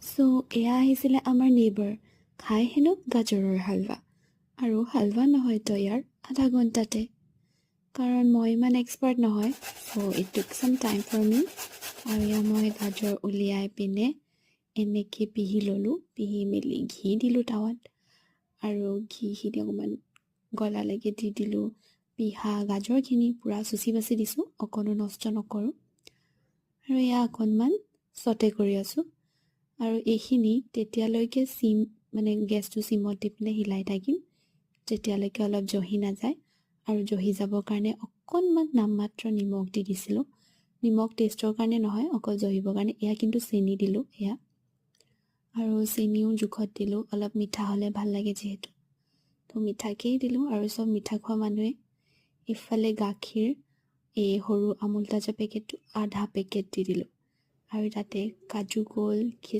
চ' এয়া আহিছিলে আমাৰ নেইবাৰ খাই হেনো গাজৰৰ হালৱা আৰু হালৱা নহয় তৈয়াৰ আধা ঘণ্টাতে কাৰণ মই ইমান এক্সপাৰ্ট নহয় চ' ইট টুক চাম টাইম ফৰ মি আৰু এয়া মই গাজৰ উলিয়াই পিনে এনেকৈ পিহি ল'লোঁ পিহি মেলি ঘি দিলোঁ টাৱাত আৰু ঘিখিনি অকণমান গলালৈকে দি দিলোঁ পিহা গাজৰখিনি পূৰা চুচি বাচি দিছোঁ অকণো নষ্ট নকৰোঁ আৰু এয়া অকণমান চটে কৰি আছোঁ আৰু এইখিনি তেতিয়ালৈকে গেছটো চিমত দি পিনে হিলাই থাকিম তেতিয়ালৈকে অলপ জহি নাযায় আৰু জহি যাবৰ কাৰণে অকণমান নামমাত্ৰ নিমখ দি দিছিলোঁ নিমখ টেষ্টৰ কাৰণে নহয় অকল জহিবৰ কাৰণে এয়া কিন্তু চেনি দিলোঁ এয়া আৰু চেনিও জোখত দিলোঁ অলপ মিঠা হ'লে ভাল লাগে যিহেতু তো মিঠাকেই দিলোঁ আৰু চব মিঠা খোৱা মানুহে ইফালে গাখীৰ এই সৰু আমুল তাজা পেকেটটো আধা পেকেট দি দিলোঁ আৰু তাতে কাজু কল